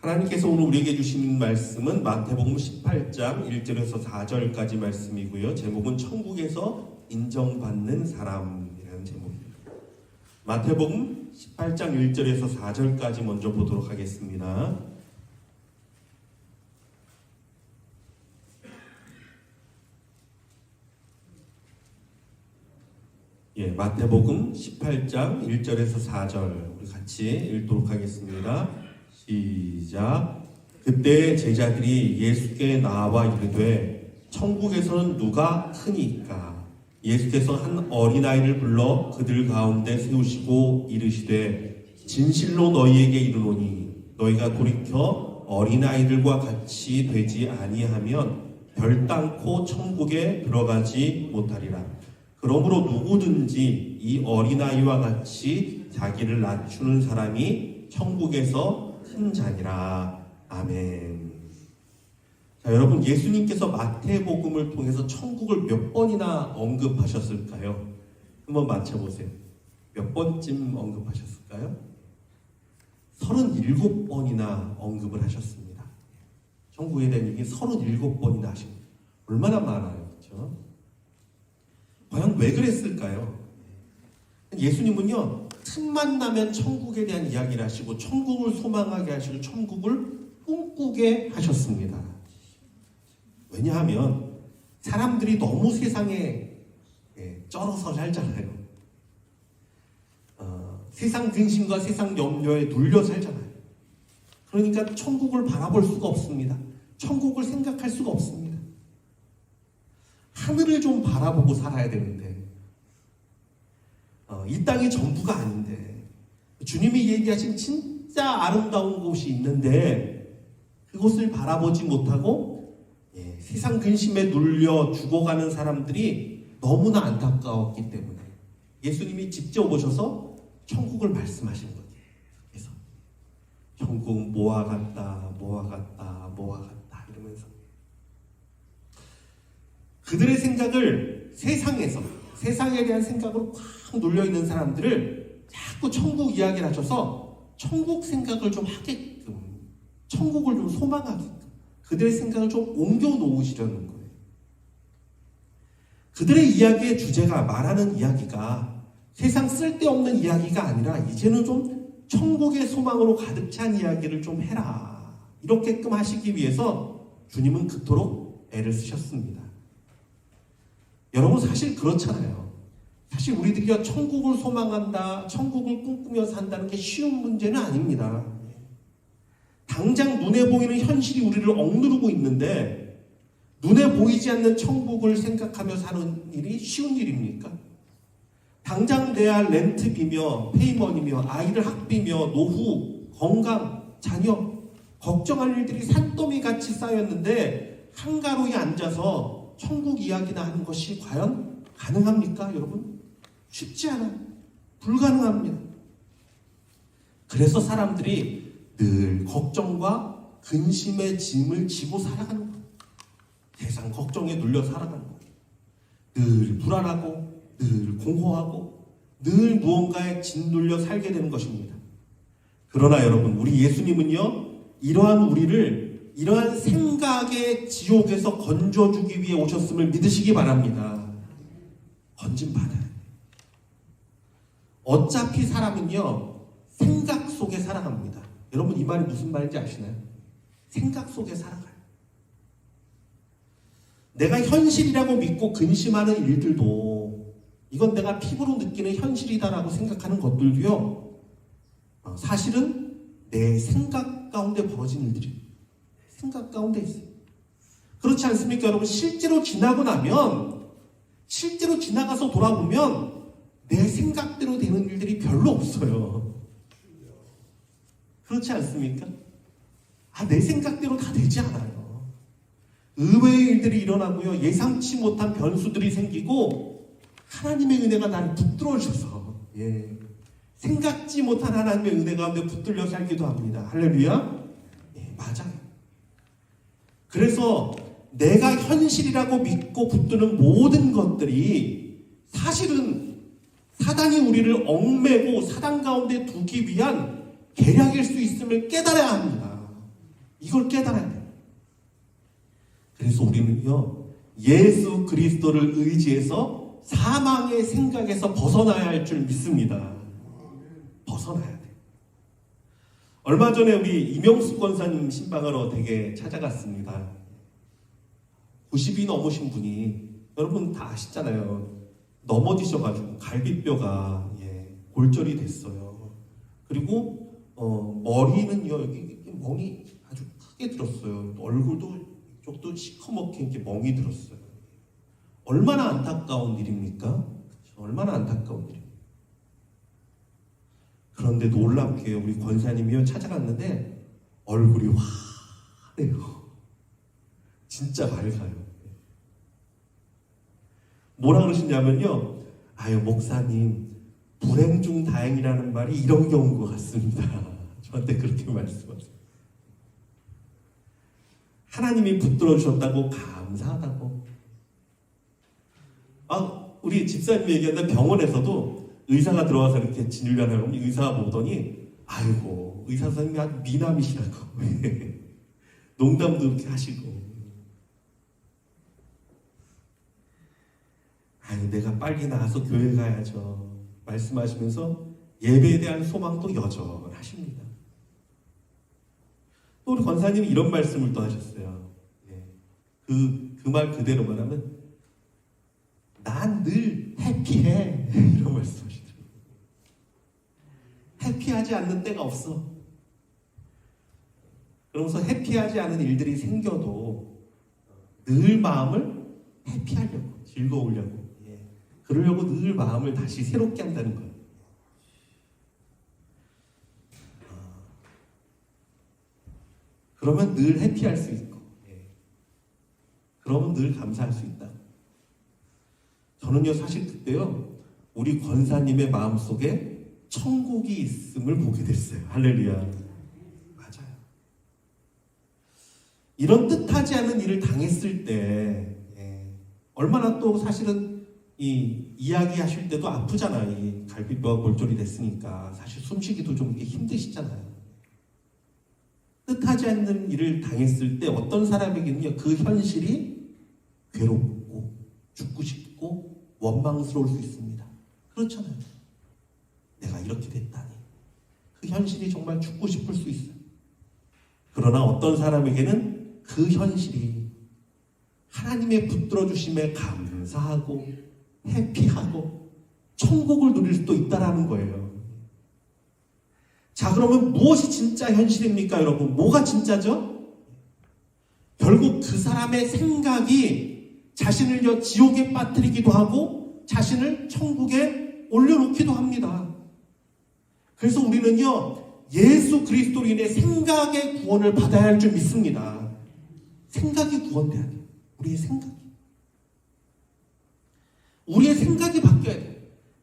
하나님께서 오늘 우리에게 주신 말씀은 마태복음 18장 1절에서 4절까지 말씀이고요. 제목은 천국에서 인정받는 사람이라는 제목입니다. 마태복음 18장 1절에서 4절까지 먼저 보도록 하겠습니다. 마태복음 18장 1절에서 4절 우리 같이 읽도록 하겠습니다. 시작. 그때 제자들이 예수께 나와 이르되 천국에서는 누가 크니까? 예수께서 한 어린아이를 불러 그들 가운데 세우시고 이르시되 진실로 너희에게 이르노니 너희가 돌이켜 어린아이들과 같이 되지 아니하면 결단코 천국에 들어가지 못하리라. 그러므로 누구든지 이 어린아이와 같이 자기를 낮추는 사람이 천국에서 큰 자니라. 아멘. 자, 여러분, 예수님께서 마태복음을 통해서 천국을 몇 번이나 언급하셨을까요? 한번 맞춰보세요. 몇 번쯤 언급하셨을까요? 37번이나 언급을 하셨습니다. 천국에 대한 얘기 37번이나 하십니다. 얼마나 많아요, 그렇죠? 과연 왜 그랬을까요? 예수님은요, 틈만 나면 천국에 대한 이야기를 하시고 천국을 소망하게 하시고 천국을 꿈꾸게 하셨습니다. 왜냐하면 사람들이 너무 세상에 쩔어서 살잖아요. 세상 근심과 세상 염려에 눌려 살잖아요. 그러니까 천국을 바라볼 수가 없습니다. 천국을 생각할 수가 없습니다. 하늘을 좀 바라보고 살아야 되는데 이 땅이 전부가 아닌데 주님이 얘기하신 진짜 아름다운 곳이 있는데 그곳을 바라보지 못하고 세상 근심에 눌려 죽어가는 사람들이 너무나 안타까웠기 때문에 예수님이 직접 오셔서 천국을 말씀하신 거예요. 그래서 천국 뭐와 같다 뭐와 같다 뭐와 같다 이러면서 그들의 생각을 세상에 대한 생각으로 꽉 눌려있는 사람들을 자꾸 천국 이야기를 하셔서 천국 생각을 좀 하게끔, 천국을 좀 소망하게끔 그들의 생각을 좀 옮겨 놓으시려는 거예요. 그들의 이야기의 주제가 말하는 이야기가 세상 쓸데없는 이야기가 아니라 이제는 좀 천국의 소망으로 가득 찬 이야기를 좀 해라. 이렇게끔 하시기 위해서 주님은 그토록 애를 쓰셨습니다. 여러분 사실 그렇잖아요. 사실 우리들이 천국을 소망한다, 천국을 꿈꾸며 산다는 게 쉬운 문제는 아닙니다. 당장 눈에 보이는 현실이 우리를 억누르고 있는데 눈에 보이지 않는 천국을 생각하며 사는 일이 쉬운 일입니까? 당장 내야 렌트비며 페이먼이며 아이들 학비며 노후, 건강, 자녀 걱정할 일들이 산더미같이 쌓였는데 한가로이 앉아서 천국 이야기나 하는 것이 과연 가능합니까, 여러분? 쉽지 않아요. 불가능합니다. 그래서 사람들이 늘 걱정과 근심의 짐을 지고 살아가는 거예요. 세상 걱정에 눌려 살아가는 거예요. 늘 불안하고 늘 공허하고 늘 무언가에 짓눌려 살게 되는 것입니다. 그러나 여러분, 우리 예수님은요, 이러한 우리를 이러한 생각의 지옥에서 건져주기 위해 오셨음을 믿으시기 바랍니다. 건진받아요. 어차피 사람은요, 생각 속에 살아갑니다. 여러분 이 말이 무슨 말인지 아시나요? 생각 속에 살아가요. 내가 현실이라고 믿고 근심하는 일들도 이건 내가 피부로 느끼는 현실이다라고 생각하는 것들도요, 사실은 내 생각 가운데 벌어진 일들이에요. 생각 가운데 있어요. 그렇지 않습니까, 여러분? 실제로 지나가서 돌아보면 내 생각대로 되는 일들이 별로 없어요. 그렇지 않습니까? 내 생각대로 다 되지 않아요. 의외의 일들이 일어나고요, 예상치 못한 변수들이 생기고 하나님의 은혜가 나를 붙들어 주셔서 생각지 못한 하나님의 은혜 가운데 붙들려 살기도 합니다. 할렐루야. 맞아요. 그래서 내가 현실이라고 믿고 붙드는 모든 것들이 사실은 사단이 우리를 얽매고 사단 가운데 두기 위한 계략일 수 있음을 깨달아야 합니다. 이걸 깨달아야 돼요. 그래서 우리는요, 예수 그리스도를 의지해서 사망의 생각에서 벗어나야 할 줄 믿습니다. 벗어나야 돼. 얼마 전에 우리 이명숙 권사님 신방으로 되게 찾아갔습니다. 90이 넘으신 분이, 여러분 다 아시잖아요. 넘어지셔가지고 갈비뼈가 골절이 됐어요. 그리고 머리는요, 여기 멍이 아주 크게 들었어요. 얼굴도 이쪽도 시커멓게 이렇게 멍이 들었어요. 얼마나 안타까운 일입니까? 얼마나 안타까운 일입니까? 그런데 놀랍게 우리 권사님이요 찾아갔는데 얼굴이 환해요. 진짜 밝아요. 뭐라 그러시냐면요, 아유 목사님, 불행 중 다행이라는 말이 이런 경우인 것 같습니다. 저한테 그렇게 말씀하세요. 하나님이 붙들어 주셨다고 감사하다고. 우리 집사님이 얘기하는데 병원에서도 의사가 들어와서 이렇게 진료를 하면 의사가 보더니 아이고 의사 선생님이 아주 미남이시라고 농담도 그렇게 하시고, 아유 내가 빨리 나가서 교회 가야죠 말씀하시면서 예배에 대한 소망도 여전하십니다. 또 우리 권사님이 이런 말씀을 또 하셨어요. 그 말 그대로 말하면 난 늘 해피해 이런 말씀하시더라고요. 해피하지 않는 때가 없어. 그러면서 해피하지 않은 일들이 생겨도 늘 마음을 해피하려고, 즐거우려고, 그러려고 늘 마음을 다시 새롭게 한다는 거예요. 그러면 늘 해피할 수 있고, 그러면 늘 감사할 수 있다. 저는요 사실 그때요 우리 권사님의 마음속에 천국이 있음을 보게 됐어요. 할렐루야. 맞아요. 이런 뜻하지 않은 일을 당했을 때 얼마나 또 사실은 이 이야기하실 때도 아프잖아요. 이 갈비뼈가 골절이 됐으니까 사실 숨쉬기도 좀 힘드시잖아요. 뜻하지 않는 일을 당했을 때 어떤 사람에게는요 그 현실이 괴롭고 죽고 싶고 원망스러울 수 있습니다. 그렇잖아요. 내가 이렇게 됐다니. 그 현실이 정말 죽고 싶을 수 있어요. 그러나 어떤 사람에게는 그 현실이 하나님의 붙들어 주심에 감사하고 해피하고 천국을 누릴 수도 있다라는 거예요. 자, 그러면 무엇이 진짜 현실입니까, 여러분? 뭐가 진짜죠? 결국 그 사람의 생각이 자신을 지옥에 빠뜨리기도 하고 자신을 천국에 올려놓기도 합니다. 그래서 우리는요 예수 그리스도로 인해 생각의 구원을 받아야 할 줄 믿습니다. 생각이 구원돼야 돼요. 우리의 생각이 바뀌어야 돼요.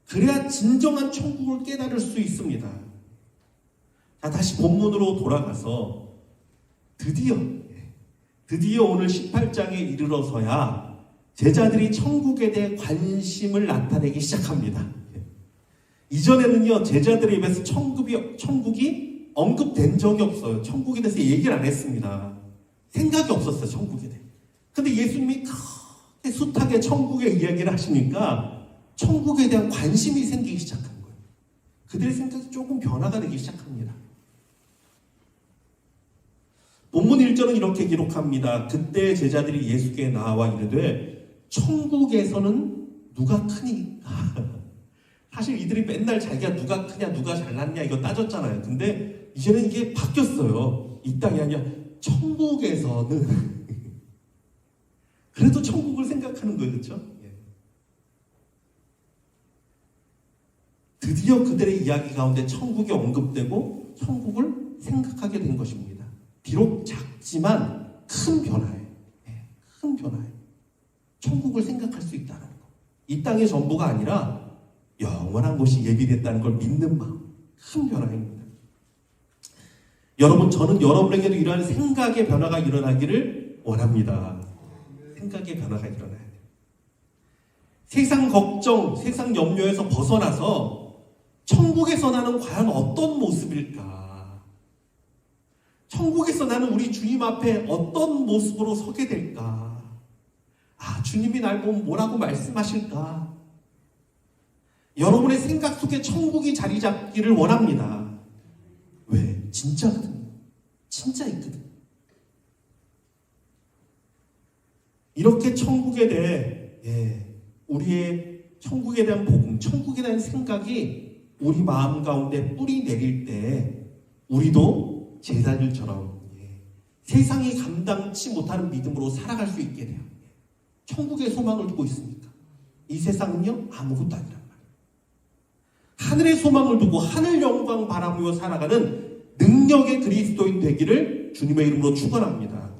그래야 진정한 천국을 깨달을 수 있습니다. 자, 다시 본문으로 돌아가서 드디어 오늘 18장에 이르러서야 제자들이 천국에 대해 관심을 나타내기 시작합니다. 이전에는요 제자들의 입에서 천국이 언급된 적이 없어요. 천국에 대해서 얘기를 안 했습니다. 생각이 없었어요, 천국에 대해. 근데 예수님이 크게 숱하게 천국의 이야기를 하시니까 천국에 대한 관심이 생기기 시작한 거예요. 그들의 생각이 조금 변화가 되기 시작합니다. 본문 1절은 이렇게 기록합니다. 그때 제자들이 예수께 나와 이르되 천국에서는 누가 크니까. 사실 이들이 맨날 자기가 누가 크냐 누가 잘났냐 이거 따졌잖아요. 근데 이제는 이게 바뀌었어요. 이 땅이 아니라 천국에서는 그래도 천국을 생각하는 거예요. 그렇죠? 드디어 그들의 이야기 가운데 천국이 언급되고 천국을 생각하게 된 것입니다. 비록 작지만 큰 변화예요. 큰 변화예요. 천국을 생각할 수 있다는 거. 이 땅의 전부가 아니라 영원한 곳이 예비됐다는 걸 믿는 마음. 큰 변화입니다. 여러분, 저는 여러분에게도 이러한 생각의 변화가 일어나기를 원합니다. 생각의 변화가 일어나야 돼요. 세상 걱정, 세상 염려에서 벗어나서 천국에서 나는 과연 어떤 모습일까? 천국에서 나는 우리 주님 앞에 어떤 모습으로 서게 될까? 주님이 날 보면 뭐라고 말씀하실까? 여러분의 생각 속에 천국이 자리 잡기를 원합니다. 왜? 진짜거든요. 진짜 있거든. 이렇게 천국에 대해 우리의 천국에 대한 복음, 천국에 대한 생각이 우리 마음 가운데 뿌리 내릴 때 우리도 제자들처럼 세상이 감당치 못하는 믿음으로 살아갈 수 있게 돼요. 천국의 소망을 두고 있으니까. 이 세상은요 아무것도 아니란 말이에요. 하늘의 소망을 두고 하늘 영광 바라보며 살아가는 능력의 그리스도인 되기를 주님의 이름으로 축원합니다.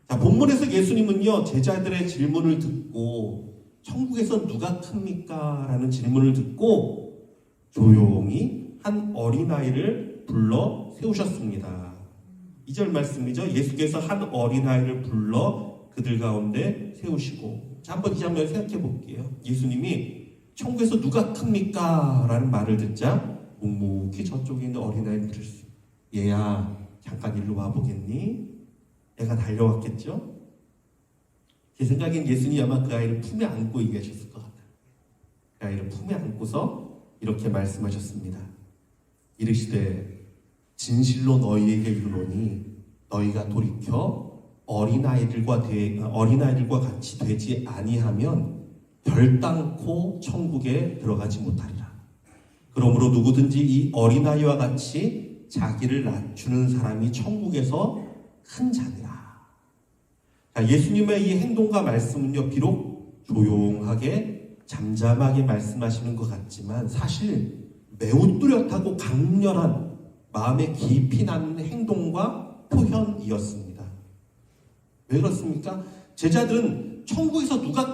자, 본문에서 예수님은요 제자들의 질문을 듣고 천국에서 누가 큽니까? 라는 질문을 듣고 조용히 한 어린아이를 불러 세우셨습니다. 2절 말씀이죠. 예수께서 한 어린아이를 불러 그들 가운데 세우시고. 자, 한번 이 장면 생각해 볼게요. 예수님이 천국에서 누가 큽니까? 라는 말을 듣자 묵묵히 저쪽에 있는 어린아이를 부르셨어요. 얘야 잠깐 일로 와보겠니? 애가 달려왔겠죠? 제 생각엔 예수님이 아마 그 아이를 품에 안고 얘기하셨을 것 같아요. 그 아이를 품에 안고서 이렇게 말씀하셨습니다. 이르시되 진실로 너희에게 이르노니 너희가 돌이켜 어린아이들과 같이 되지 아니하면 결단코 천국에 들어가지 못하리라. 그러므로 누구든지 이 어린아이와 같이 자기를 낮추는 사람이 천국에서 큰 자니라. 자, 예수님의 이 행동과 말씀은요 비록 조용하게 잠잠하게 말씀하시는 것 같지만 사실 매우 뚜렷하고 강렬한 마음에 깊이 남는 행동과 표현이었습니다. 왜 그렇습니까? 제자들은 천국에서 누가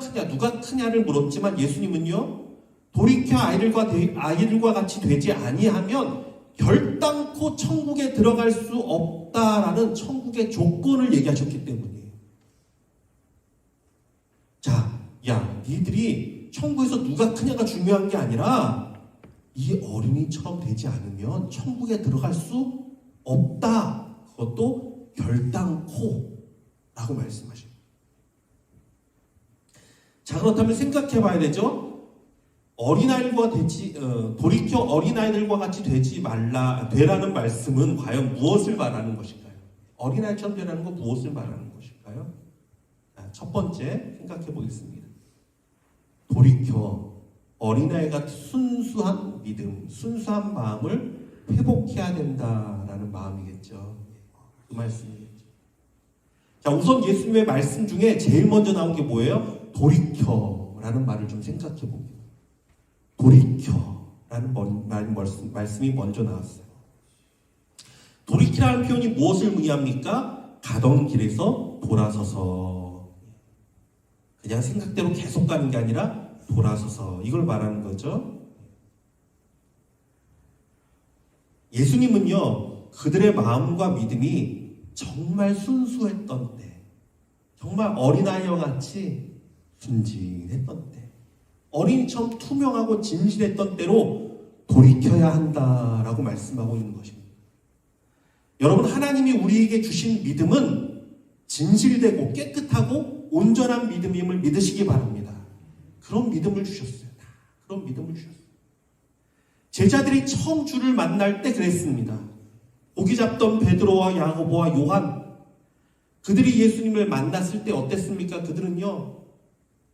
크냐를 물었지만 예수님은요 돌이켜 아이들과 같이 되지 아니하면 결단코 천국에 들어갈 수 없다라는 천국의 조건을 얘기하셨기 때문이에요. 자, 니들이 천국에서 누가 크냐가 중요한 게 아니라 이 어린이처럼 되지 않으면 천국에 들어갈 수 없다. 그것도 결단코 라고 말씀하십니다. 자, 그렇다면 생각해 봐야 되죠. 돌이켜 어린아이들과 같이 되라는 말씀은 과연 무엇을 말하는 것일까요? 어린아이처럼 되라는 건 무엇을 말하는 것일까요? 자, 첫 번째 생각해 보겠습니다. 돌이켜 어린아이가 순수한 믿음, 순수한 마음을 회복해야 된다라는 마음이겠죠. 그 말씀이겠죠. 자, 우선 예수님의 말씀 중에 제일 먼저 나온 게 뭐예요? 돌이켜라는 말을 좀 생각해 봅니다. 돌이켜라는 말씀이 먼저 나왔어요. 돌이키라는 표현이 무엇을 의미합니까? 가던 길에서 돌아서서. 그냥 생각대로 계속 가는 게 아니라 돌아서서. 이걸 말하는 거죠. 예수님은요 그들의 마음과 믿음이 정말 순수했던 때, 정말 어린아이와 같이 순진했던 때, 어린이처럼 투명하고 진실했던 때로 돌이켜야 한다라고 말씀하고 있는 것입니다. 여러분, 하나님이 우리에게 주신 믿음은 진실되고 깨끗하고 온전한 믿음임을 믿으시기 바랍니다. 그런 믿음을 주셨어요. 그런 믿음을 주셨어요. 제자들이 처음 주를 만날 때 그랬습니다. 고기 잡던 베드로와 야고보와 요한, 그들이 예수님을 만났을 때 어땠습니까? 그들은요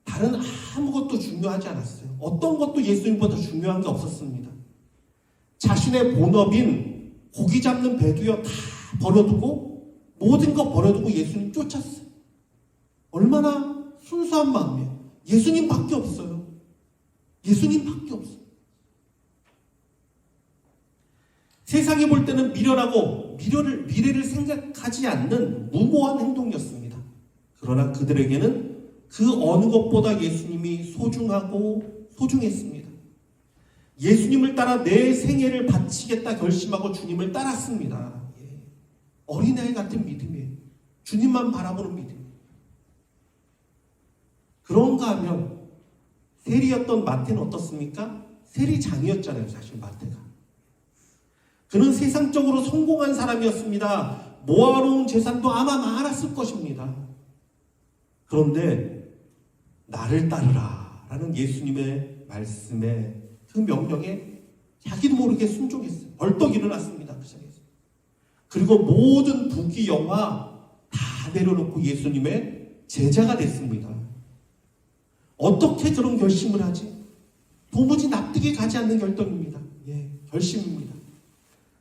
다른 아무것도 중요하지 않았어요. 어떤 것도 예수님보다 중요한 게 없었습니다. 자신의 본업인 고기 잡는 배도요 다 버려두고, 모든 거 버려두고 예수님 쫓았어요. 얼마나 순수한 마음이에요. 예수님밖에 없어요. 예수님밖에 없어요. 세상이 볼 때는 미련하고 미래를 생각하지 않는 무모한 행동이었습니다. 그러나 그들에게는 그 어느 것보다 예수님이 소중하고 소중했습니다. 예수님을 따라 내 생애를 바치겠다 결심하고 주님을 따랐습니다. 어린아이 같은 믿음이에요. 주님만 바라보는 믿음. 그런가 하면 세리였던 마태는 어떻습니까? 세리장이었잖아요, 사실 마태가. 그는 세상적으로 성공한 사람이었습니다. 모아놓은 재산도 아마 많았을 것입니다. 그런데 나를 따르라 라는 예수님의 말씀에 그 명령에 자기도 모르게 순종했어요. 벌떡 일어났습니다. 그 자리에서. 그리고 모든 부귀 영화 다 내려놓고 예수님의 제자가 됐습니다. 어떻게 그런 결심을 하지? 도무지 납득이 가지 않는 결정입니다. 결심입니다.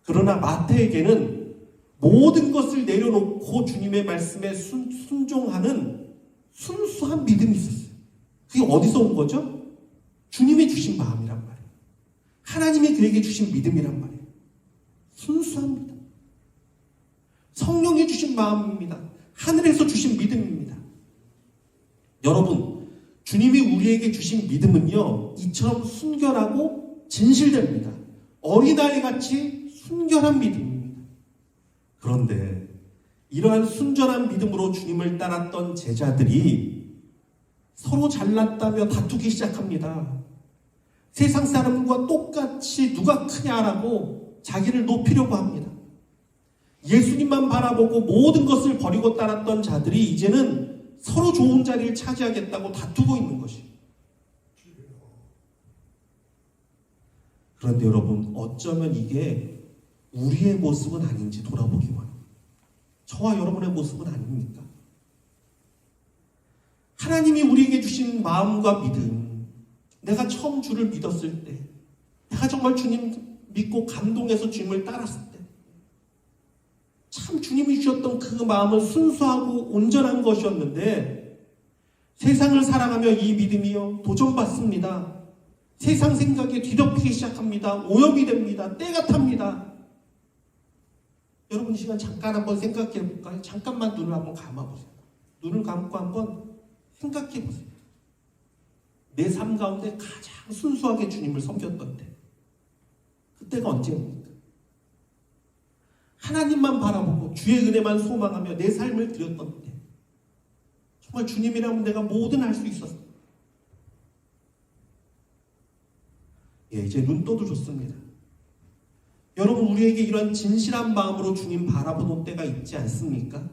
그러나 마태에게는 모든 것을 내려놓고 주님의 말씀에 순종하는 순수한 믿음이 있었어요. 그게 어디서 온 거죠? 주님이 주신 마음이란 말이에요. 하나님이 그에게 주신 믿음이란 말이에요. 순수합니다. 성령이 주신 마음입니다. 하늘에서 주신 믿음입니다. 여러분, 주님이 우리에게 주신 믿음은요, 이처럼 순결하고 진실됩니다. 어린아이같이 순결한 믿음입니다. 그런데 이러한 순전한 믿음으로 주님을 따랐던 제자들이 서로 잘났다며 다투기 시작합니다. 세상 사람과 똑같이 누가 크냐라고 자기를 높이려고 합니다. 예수님만 바라보고 모든 것을 버리고 따랐던 자들이 이제는 서로 좋은 자리를 차지하겠다고 다투고 있는 것이에요. 그런데 여러분, 어쩌면 이게 우리의 모습은 아닌지 돌아보기 원해요. 저와 여러분의 모습은 아닙니까? 하나님이 우리에게 주신 마음과 믿음, 내가 처음 주를 믿었을 때, 내가 정말 주님 믿고 감동해서 주님을 따랐을 때, 참 주님이 주셨던 그 마음은 순수하고 온전한 것이었는데, 세상을 살아가며 이 믿음이요 도전받습니다. 세상 생각에 뒤덮이기 시작합니다. 오염이 됩니다. 때가 탑니다. 여러분, 이 시간 잠깐 한번 생각해 볼까요? 잠깐만 눈을 한번 감아보세요. 눈을 감고 한번 생각해 보세요. 내 삶 가운데 가장 순수하게 주님을 섬겼던 때, 그때가 언제입니까? 하나님만 바라보고 주의 은혜만 소망하며 내 삶을 드렸던 때, 정말 주님이라면 내가 뭐든 할 수 있었어요. 이제 눈 떠도 좋습니다. 여러분, 우리에게 이런 진실한 마음으로 주님 바라보는 때가 있지 않습니까?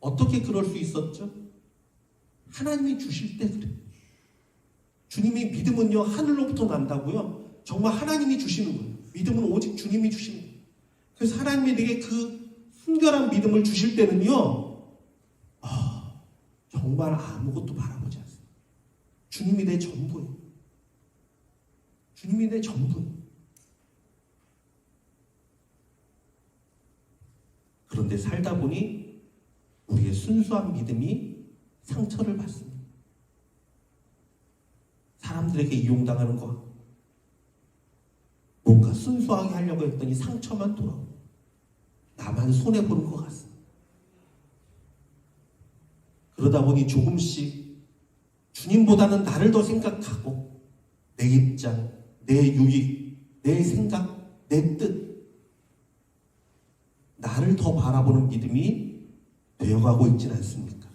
어떻게 그럴 수 있었죠? 하나님이 주실 때 그래요. 주님의 믿음은요, 하늘로부터 난다고요. 정말 하나님이 주시는 거예요. 믿음은 오직 주님이 주시는 거예요. 그래서 하나님이 내게 그 순결한 믿음을 주실 때는요, 정말 아무것도 바라보지 않습니다. 주님이 내 전부예요. 주님이 내 전부예요. 그런데 살다 보니 우리의 순수한 믿음이 상처를 받습니다. 사람들에게 이용당하는 것 같고, 뭔가 순수하게 하려고 했더니 상처만 돌아오고 나만 손해보는 것 같습니다. 그러다 보니 조금씩 주님보다는 나를 더 생각하고 내 입장, 내 유익, 내 생각, 내 뜻, 나를 더 바라보는 믿음이 되어가고 있지는 않습니까?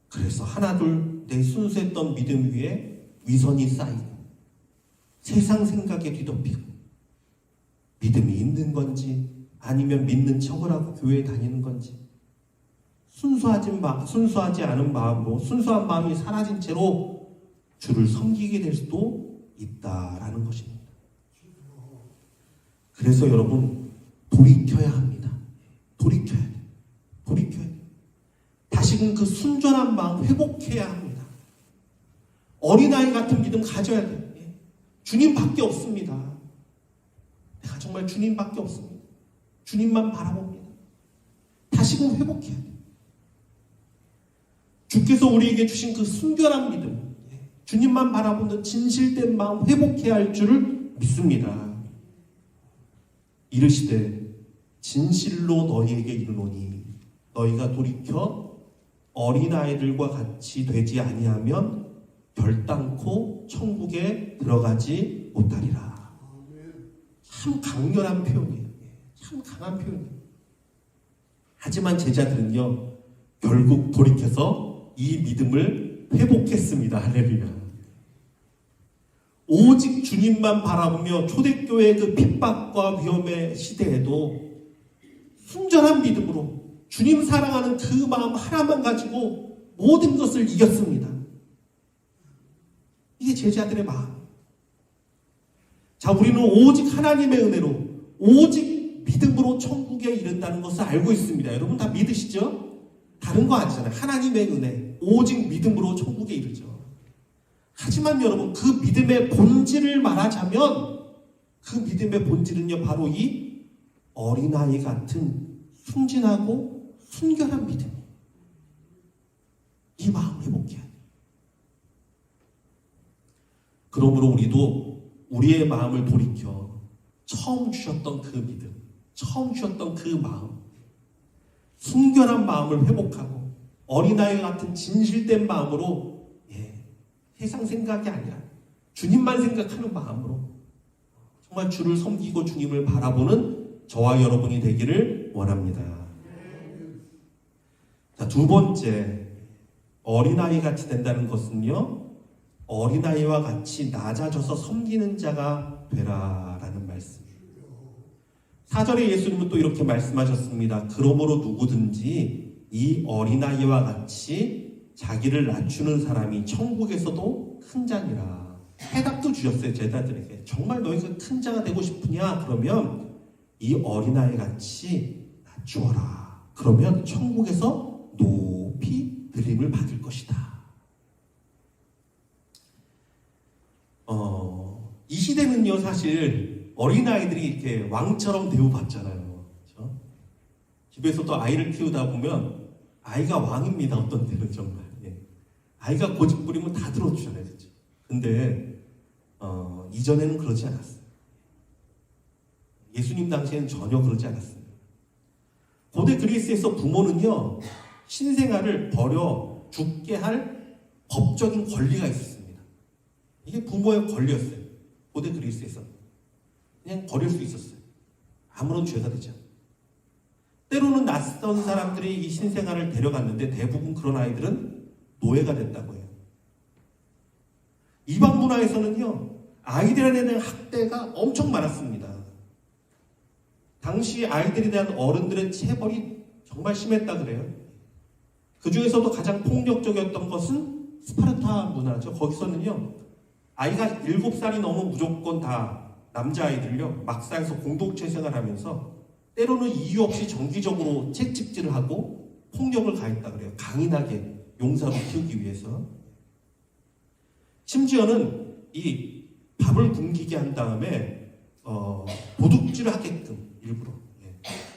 그래서 하나둘 내 순수했던 믿음 위에 위선이 쌓이고 세상 생각에 뒤덮이고 믿음이 있는 건지 아니면 믿는 척을 하고 교회에 다니는 건지 순수하지 않은 마음으로 순수한 마음이 사라진 채로 주를 섬기게 될 수도 있다라는 것입니다. 그래서 여러분, 돌이켜야 합니다. 돌이켜야 돼요. 돌이켜야 돼요. 다시금 그 순전한 마음 회복해야 합니다. 어린아이 같은 믿음 가져야 돼요. 주님밖에 없습니다. 내가 정말 주님밖에 없습니다. 주님만 바라봅니다. 다시금 회복해야 돼요. 주께서 우리에게 주신 그 순결한 믿음, 주님만 바라보는 진실된 마음 회복해야 할 줄을 믿습니다. 이르시되 진실로 너희에게 이르노니 너희가 돌이켜 어린아이들과 같이 되지 아니하면 결단코 천국에 들어가지 못하리라. 참 강렬한 표현이에요. 참 강한 표현이에요. 하지만 제자들은요, 결국 돌이켜서 이 믿음을 회복했습니다. 할렐루야. 오직 주님만 바라보며 초대교회의 그 핍박과 위험의 시대에도 순전한 믿음으로 주님 사랑하는 그 마음 하나만 가지고 모든 것을 이겼습니다. 이게 제자들의 마음. 자, 우리는 오직 하나님의 은혜로, 오직 믿음으로 천국에 이른다는 것을 알고 있습니다. 여러분 다 믿으시죠? 다른 거 아니잖아요. 하나님의 은혜, 오직 믿음으로 천국에 이르죠. 하지만 여러분, 그 믿음의 본질을 말하자면 그 믿음의 본질은요, 바로 이 어린아이 같은 순진하고 순결한 믿음. 이 마음 회복해야 돼요. 그러므로 우리도 우리의 마음을 돌이켜 처음 주셨던 그 믿음, 처음 주셨던 그 마음, 순결한 마음을 회복하고 어린아이 같은 진실된 마음으로 세상 생각이 아니라 주님만 생각하는 마음으로 정말 주를 섬기고 주님을 바라보는 저와 여러분이 되기를 원합니다. 자, 두 번째, 어린아이 같이 된다는 것은요, 어린아이와 같이 낮아져서 섬기는 자가 되라라는 말씀이에요. 4절에 예수님은 또 이렇게 말씀하셨습니다. 그러므로 누구든지 이 어린아이와 같이 자기를 낮추는 사람이 천국에서도 큰 자니라. 해답도 주셨어요, 제자들에게. 정말 너희가 큰 자가 되고 싶으냐? 그러면 이 어린아이 같이 낮추어라. 그러면 천국에서 높이 들림을 받을 것이다. 이 시대는요, 사실 어린아이들이 이렇게 왕처럼 대우받잖아요. 그렇죠? 집에서도 아이를 키우다 보면 아이가 왕입니다. 어떤 때는 정말. 아이가 고집 부리면 다 들어주잖아요. 그렇죠? 근데 이전에는 그러지 않았어요. 예수님 당시에는 전혀 그러지 않았습니다. 고대 그리스에서 부모는요, 신생아를 버려 죽게 할 법적인 권리가 있었습니다. 이게 부모의 권리였어요. 고대 그리스에서 그냥 버릴 수 있었어요. 아무런 죄가 되지 않아요. 때로는 낯선 사람들이 이 신생아를 데려갔는데 대부분 그런 아이들은 노예가 됐다고 해요. 이방 문화에서는요, 아이들에 대한 학대가 엄청 많았습니다. 당시 아이들에 대한 어른들의 체벌이 정말 심했다 그래요. 그 중에서도 가장 폭력적이었던 것은 스파르타 문화죠. 거기서는요, 아이가 7살이 넘으면 무조건 다 남자아이들요, 막사에서 공동체 생활하면서 때로는 이유 없이 정기적으로 채찍질을 하고 폭력을 가했다 그래요. 강인하게 용사로 키우기 위해서. 심지어는 이 밥을 굶기게 한 다음에 도둑질을 하게끔 일부러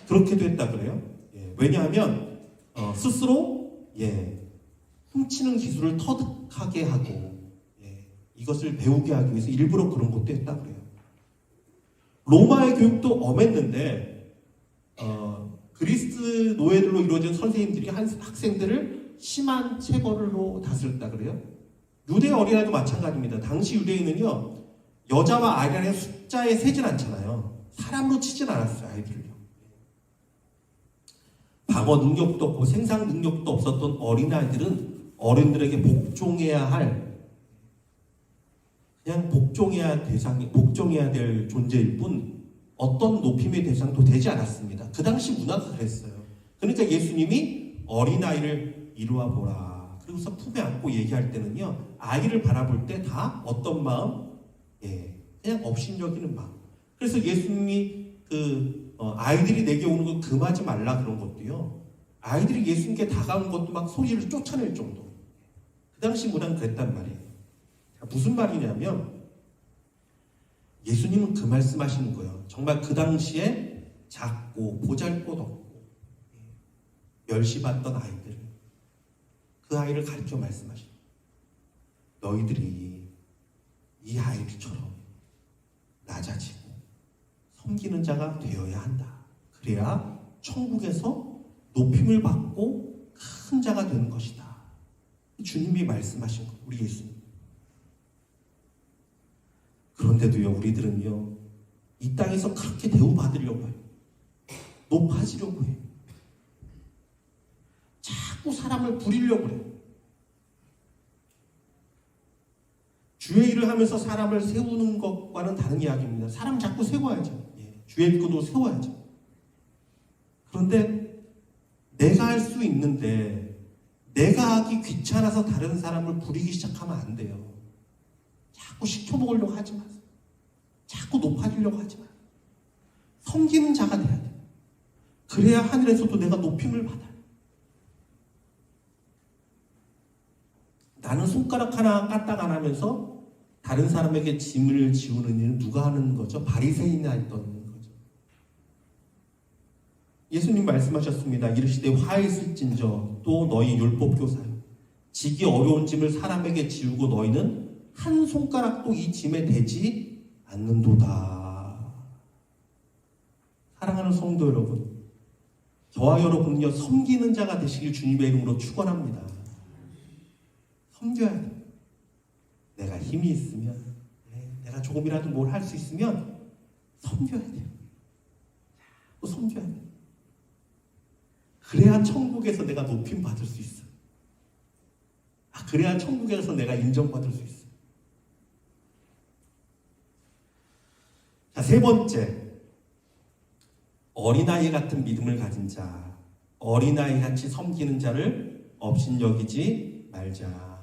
그렇게도 했다 그래요. 왜냐하면 스스로 훔치는 기술을 터득하게 하고 이것을 배우게 하기 위해서 일부러 그런 것도 했다 그래요. 로마의 교육도 엄했는데 그리스 노예들로 이루어진 선생님들이 학생들을 심한 체벌로 다스렸다 그래요. 유대 어린아이도 마찬가지입니다. 당시 유대인은요, 여자와 아이라는 숫자에 세진 않잖아요. 사람으로 치진 않았어요, 아이들을요. 방어 능력도 없고 생산 능력도 없었던 어린아이들은 어른들에게 복종해야 할, 그냥 복종해야 될 존재일 뿐 어떤 높임의 대상도 되지 않았습니다. 그 당시 문화가 그랬어요. 그러니까 예수님이 어린아이를 이루어 보라. 그리고서 품에 안고 얘기할 때는요, 아이를 바라볼 때 다 어떤 마음? 그냥 업신여기는 마음. 그래서 예수님이 아이들이 내게 오는 거 금하지 말라 그런 것도요, 아이들이 예수님께 다가온 것도 막 소리를 쫓아낼 정도. 그 당시 문화는 그랬단 말이에요. 무슨 말이냐면 예수님은 그 말씀하시는 거예요. 정말 그 당시에 작고 보잘것없고 멸시받던 아이들, 그 아이를 가르쳐 말씀하시는 거예요. 너희들이 이 아이들처럼 낮아지고 섬기는 자가 되어야 한다. 그래야 천국에서 높임을 받고 큰 자가 되는 것이다. 주님이 말씀하신 거예요. 우리 예수님. 그런데도요, 우리들은요, 이 땅에서 그렇게 대우받으려고 해요. 높아지려고 해요. 자꾸 사람을 부리려고 해요. 주의 일을 하면서 사람을 세우는 것과는 다른 이야기입니다. 사람 자꾸 세워야죠. 주의 일꾼도 세워야죠. 그런데 내가 할 수 있는데 내가 하기 귀찮아서 다른 사람을 부리기 시작하면 안 돼요. 자꾸 시켜먹으려고 하지 마세요. 자꾸 높아지려고 하지 마세요. 섬기는 자가 돼야 돼요. 그래야 하늘에서도 내가 높임을 받아요. 나는 손가락 하나 까딱 안 하면서 다른 사람에게 짐을 지우는 일은 누가 하는 거죠? 바리새인이 했던 거죠. 예수님 말씀하셨습니다. 이르시되 화 있을진저 또 너희 율법 교사요. 지기 어려운 짐을 사람에게 지우고 너희는 한 손가락도 이 짐에 대지 않는도다. 사랑하는 성도 여러분, 저와 여러분은요 섬기는 자가 되시길 주님의 이름으로 축원합니다. 섬겨야 돼요. 내가 힘이 있으면, 내가 조금이라도 뭘 할 수 있으면 섬겨야 돼요. 또 섬겨야 돼요. 그래야 천국에서 내가 높임 받을 수 있어요. 그래야 천국에서 내가 인정받을 수 있어요. 자, 세 번째, 어린아이 같은 믿음을 가진 자, 어린아이 같이 섬기는 자를 업신여기지 말자.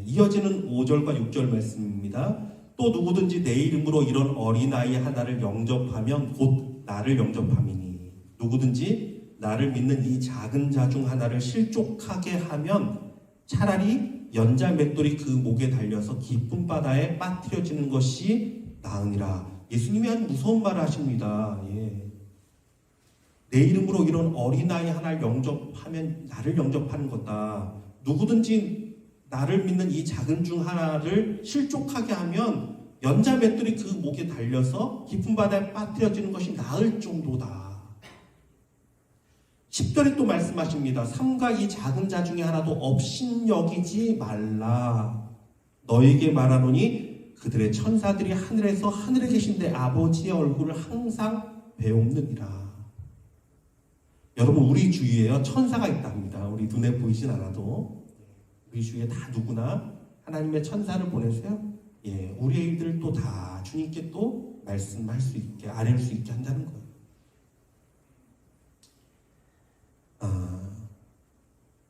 이어지는 5절과 6절 말씀입니다. 또 누구든지 내 이름으로 이런 어린아이 하나를 영접하면 곧 나를 영접함이니 누구든지 나를 믿는 이 작은 자 중 하나를 실족하게 하면 차라리 연자 맷돌이 그 목에 달려서 깊은 바다에 빠뜨려지는 것이 나으니라. 예수님이 아주 무서운 말을 하십니다. 내 이름으로 이런 어린아이 하나를 영접하면 나를 영접하는 거다. 누구든지 나를 믿는 이 작은 중 하나를 실족하게 하면 연자 맷돌이 그 목에 달려서 깊은 바다에 빠뜨려지는 것이 나을 정도다. 10절에 또 말씀하십니다. 삼가 이 작은 자 중에 하나도 업신여기지 말라. 너에게 말하노니 그들의 천사들이 하늘에서 하늘에 계신 내 아버지의 얼굴을 항상 배옵느니라. 여러분, 우리 주위에요 천사가 있답니다. 우리 눈에 보이진 않아도 우리 주위에 다 누구나 하나님의 천사를 보내세요. 우리 애들도 다 주님께 또 말씀할 수 있게, 아뢰올 수 있게 한다는 거예요.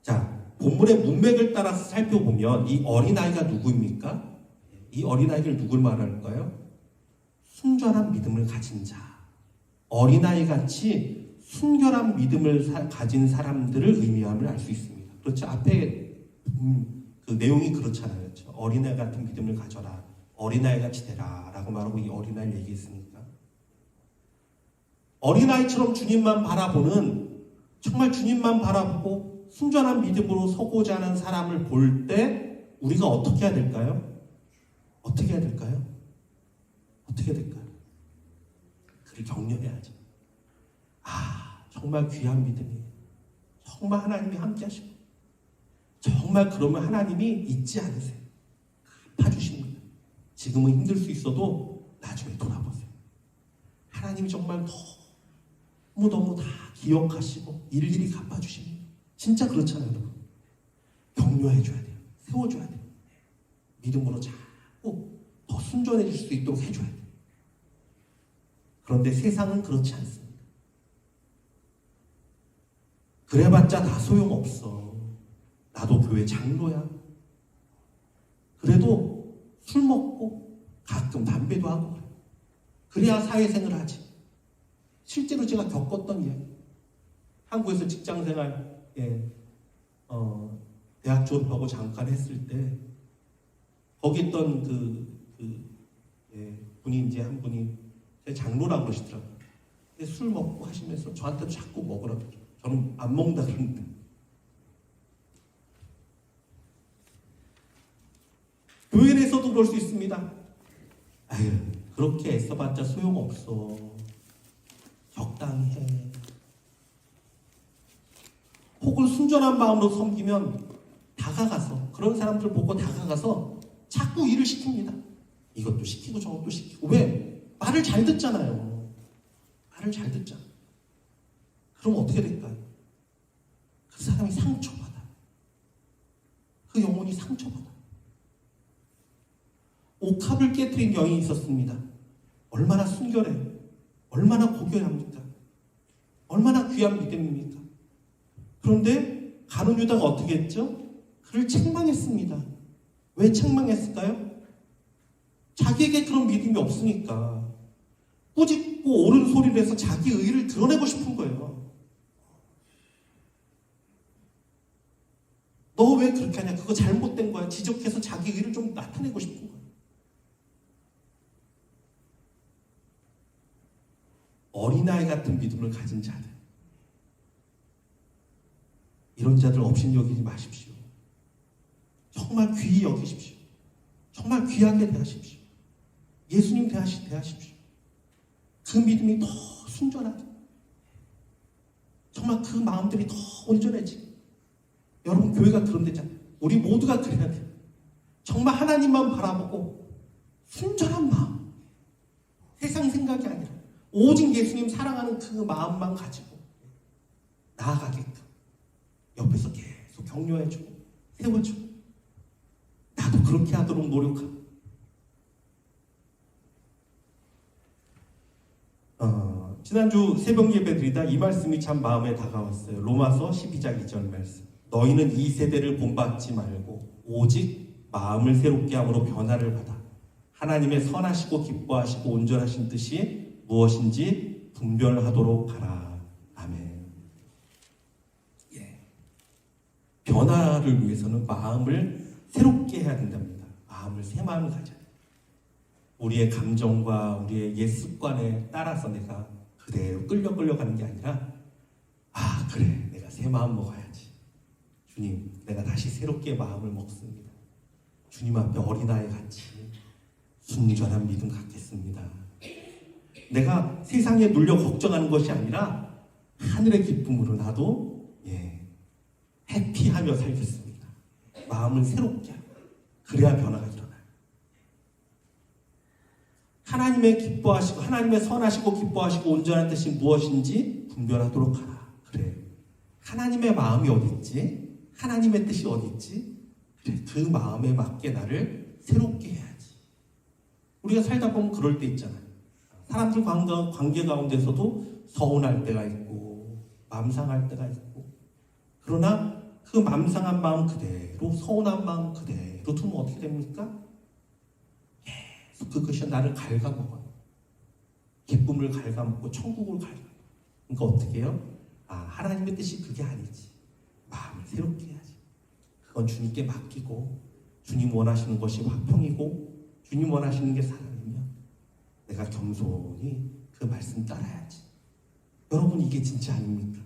자, 본문의 문맥을 따라서 살펴보면 이 어린아이가 누구입니까? 이 어린아이를 누굴 말할까요? 순결한 믿음을 가진 자, 어린아이같이 순결한 믿음을 가진 사람들을 의미함을 알 수 있습니다. 그렇죠? 앞에 그 내용이 그렇잖아요. 그렇죠? 어린아이 같은 믿음을 가져라, 어린아이같이 되라 라고 말하고 이 어린아이를 얘기했으니까 어린아이처럼 주님만 바라보는, 정말 주님만 바라보고 순전한 믿음으로 서고자 하는 사람을 볼 때 우리가 어떻게 해야 될까요? 어떻게 해야 될까요? 어떻게 해야 될까요? 그를 격려해야죠. 정말 귀한 믿음이에요. 정말 하나님이 함께 하시고, 정말 그러면 하나님이 잊지 않으세요. 갚아주십니다. 지금은 힘들 수 있어도 나중에 돌아보세요. 하나님이 정말 너무너무 다 기억하시고 일일이 갚아주십니다. 진짜 그렇잖아요, 여러분. 격려해줘야 돼요. 세워줘야 돼요. 믿음으로 자꾸 더 순전해질 수 있도록 해줘야 돼요. 그런데 세상은 그렇지 않습니다. 그래봤자 다 소용없어. 나도 교회 장로야. 그래도 술 먹고 가끔 담배도 하고 그래. 그래야 사회생활을 하지. 실제로 제가 겪었던 이야기. 한국에서 직장생활, 대학 졸업하고 잠깐 했을 때 거기 있던 분이 이제 한 분이 제 장로라고 그러시더라고요. 근데 술 먹고 하시면서 저한테도 자꾸 먹으라고 그러죠. 저는 안 먹는다 그러는데. 교회 내에서도 그럴 수 있습니다. 그렇게 애써봤자 소용없어. 적당히 해. 혹은 순전한 마음으로 섬기면 다가가서, 그런 사람들 보고 다가가서 자꾸 일을 시킵니다. 이것도 시키고 저것도 시키고. 왜? 말을 잘 듣잖아요. 말을 잘 듣잖아. 그럼 어떻게 될까요? 그 사람이 상처받아. 그 영혼이 상처받아. 옥합을 깨뜨린 여인이 있었습니다. 얼마나 순결해요. 얼마나 고귀합니까? 얼마나 귀한 믿음입니까? 그런데 가룟 유다가 어떻게 했죠? 그를 책망했습니다. 왜 책망했을까요? 자기에게 그런 믿음이 없으니까 꾸짖고 옳은 소리를 해서 자기 의의를 드러내고 싶은 거예요. 너 왜 그렇게 하냐? 그거 잘못된 거야. 지적해서 자기 의의를 좀 나타내고 싶은 거예요. 어린아이 같은 믿음을 가진 자들, 이런 자들 업신여기지 마십시오. 정말 귀히 여기십시오. 정말 귀하게 대하십시오. 예수님 대하십시오. 그 믿음이 더 순전하게, 정말 그 마음들이 더 온전해지고. 여러분, 교회가 그런 데잖아요. 우리 모두가 그래야 돼요. 정말 하나님만 바라보고 순전한 마음, 세상 생각이 아니라 오직 예수님 사랑하는 그 마음만 가지고 나아가게끔 옆에서 계속 격려해주고 세워주고, 나도 그렇게 하도록 노력하고. 지난주 새벽 예배 드리다 이 말씀이 참 마음에 다가왔어요. 로마서 12장 2절 말씀. 너희는 이 세대를 본받지 말고 오직 마음을 새롭게 함으로 변화를 받아 하나님의 선하시고 기뻐하시고 온전하신 뜻이 무엇인지 분별하도록 하라. 아멘. 예. 변화를 위해서는 마음을 새롭게 해야 된답니다. 마음을 새 마음을 가져야 돼요. 우리의 감정과 우리의 옛 습관에 따라서 내가 그대로 끌려가는 게 아니라, 아 그래, 내가 새 마음 먹어야지. 주님, 내가 다시 새롭게 마음을 먹습니다. 주님 앞에 어린아이 같이 순전한 믿음 갖겠습니다. 내가 세상에 눌려 걱정하는 것이 아니라 하늘의 기쁨으로 나도 해피하며 살겠습니다. 마음을 새롭게 하고, 그래야 변화가 일어나요. 하나님의 기뻐하시고 하나님의 선하시고 기뻐하시고 온전한 뜻이 무엇인지 분별하도록 하라. 그래, 하나님의 마음이 어디 있지? 하나님의 뜻이 어디 있지? 그래, 그 마음에 맞게 나를 새롭게 해야지. 우리가 살다 보면 그럴 때 있잖아요. 사람들 관계 가운데서도 서운할 때가 있고 맘상할 때가 있고, 그러나 그 맘상한 마음 그대로, 서운한 마음 그대로 두면 어떻게 됩니까? 계속 그것이 나를 갉아먹어요. 기쁨을 갉아먹고 천국을 갉아먹어요. 그러니까 어떻게 해요? 하나님의 뜻이 그게 아니지. 마음을 새롭게 해야지. 그건 주님께 맡기고, 주님 원하시는 것이 화평이고 주님 원하시는 게 사랑이면 내가 겸손히 그 말씀 따라야지. 여러분, 이게 진짜 아닙니까?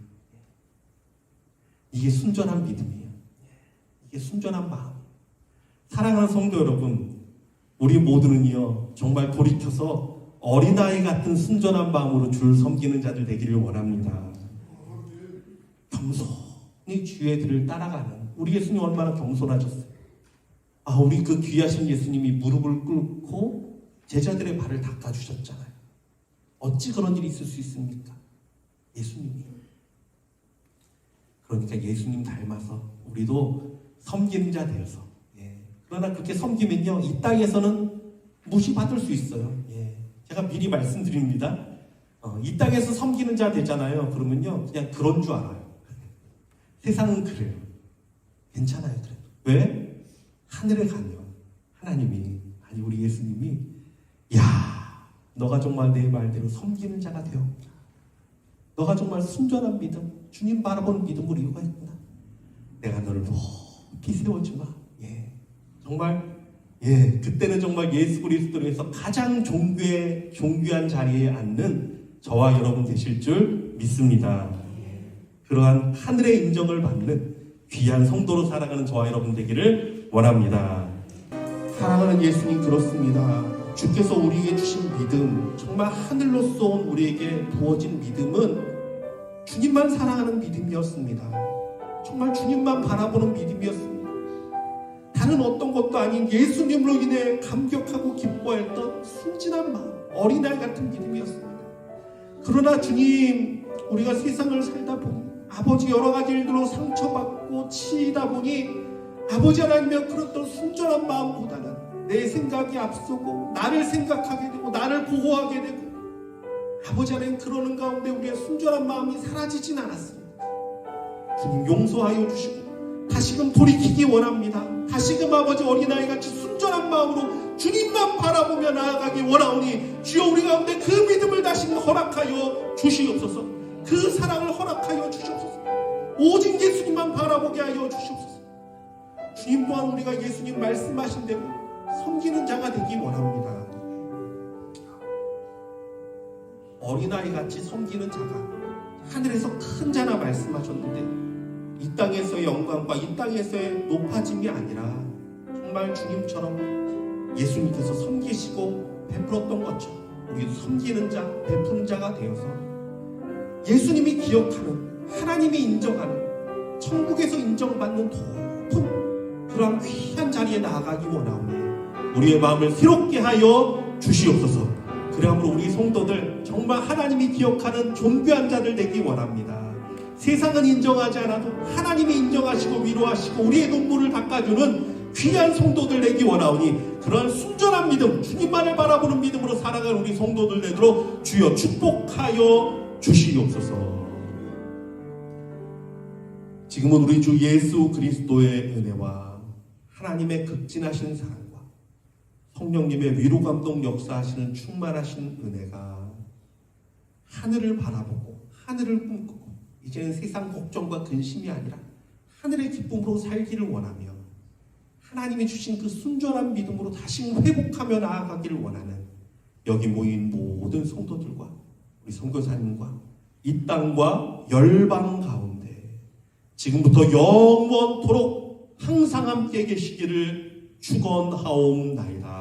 이게 순전한 믿음이에요. 이게 순전한 마음. 사랑하는 성도 여러분, 우리 모두는요 정말 돌이켜서 어린아이 같은 순전한 마음으로 주를 섬기는 자들 되기를 원합니다. 겸손히 주의 길을 따라가는 우리 예수님 얼마나 겸손하셨어요. 우리 그 귀하신 예수님이 무릎을 꿇고 제자들의 발을 닦아주셨잖아요. 어찌 그런 일이 있을 수 있습니까? 예수님이. 그러니까 예수님 닮아서 우리도 섬기는 자 되어서, 그러나 그렇게 섬기면요 이 땅에서는 무시받을 수 있어요. 제가 미리 말씀드립니다. 이 땅에서 섬기는 자 되잖아요. 그러면요 그냥 그런 줄 알아요. 세상은 그래요. 괜찮아요. 그래도. 왜? 하늘에 가면 하나님이, 아니 우리 예수님이, 야 너가 정말 내 말대로 섬기는 자가 되었구나. 너가 정말 순전한 믿음, 주님 바라보는 믿음으로 이루어했구나. 내가 너를 높이 세워주마. 정말 그때는 정말 예수 그리스도로 해서 가장 존귀한 자리에 앉는 저와 여러분 되실 줄 믿습니다. 그러한 하늘의 인정을 받는 귀한 성도로 살아가는 저와 여러분 되기를 원합니다. 사랑하는 예수님, 그렇습니다. 주께서 우리에게 주신 믿음, 정말 하늘로서 온 우리에게 부어진 믿음은 주님만 사랑하는 믿음이었습니다. 정말 주님만 바라보는 믿음이었습니다. 다른 어떤 것도 아닌 예수님으로 인해 감격하고 기뻐했던 순진한 마음, 어린아이 같은 믿음이었습니다. 그러나 주님, 우리가 세상을 살다 보니 아버지 여러 가지 일들로 상처받고 치이다 보니 아버지 하나님의 그런 순전한 마음보다는 내 생각이 앞서고 나를 생각하게 되고 나를 보호하게 되고 아버지 하나님 그러는 가운데 우리의 순전한 마음이 사라지진 않았습니다. 주님 용서하여 주시고 다시금 돌이키기 원합니다. 다시금 아버지 어린아이같이 순전한 마음으로 주님만 바라보며 나아가기 원하오니 주여 우리 가운데 그 믿음을 다시금 허락하여 주시옵소서. 그 사랑을 허락하여 주시옵소서. 오직 예수님만 바라보게 하여 주시옵소서. 주님 또한 우리가 예수님 말씀하신 대로 섬기는 자가 되기 원합니다. 어린아이같이 섬기는 자가 하늘에서 큰 자라 말씀하셨는데 이 땅에서의 영광과 이 땅에서의 높아짐이 아니라 정말 주님처럼 예수님께서 섬기시고 베풀었던 것처럼 우리도 섬기는 자, 베푸는 자가 되어서 예수님이 기억하는 하나님이 인정하는 천국에서 인정받는 높은 그러한 귀한 자리에 나아가기 원하오니 우리의 마음을 새롭게 하여 주시옵소서. 그러므로 우리 성도들 정말 하나님이 기억하는 존귀한 자들 되기 원합니다. 세상은 인정하지 않아도 하나님이 인정하시고 위로하시고 우리의 눈물을 닦아주는 귀한 성도들 되기 원하오니 그러한 순전한 믿음, 주님만을 바라보는 믿음으로 살아갈 우리 성도들 되도록 주여 축복하여 주시옵소서. 지금은 우리 주 예수 그리스도의 은혜와 하나님의 극진하신 사랑과 성령님의 위로 감동 역사하시는 충만하신 은혜가 하늘을 바라보고 하늘을 꿈꾸고 이제는 세상 걱정과 근심이 아니라 하늘의 기쁨으로 살기를 원하며 하나님이 주신 그 순전한 믿음으로 다시 회복하며 나아가기를 원하는 여기 모인 모든 성도들과 우리 선교사님과 이 땅과 열방 가운데 지금부터 영원토록 항상 함께 계시기를 축원하옵나이다.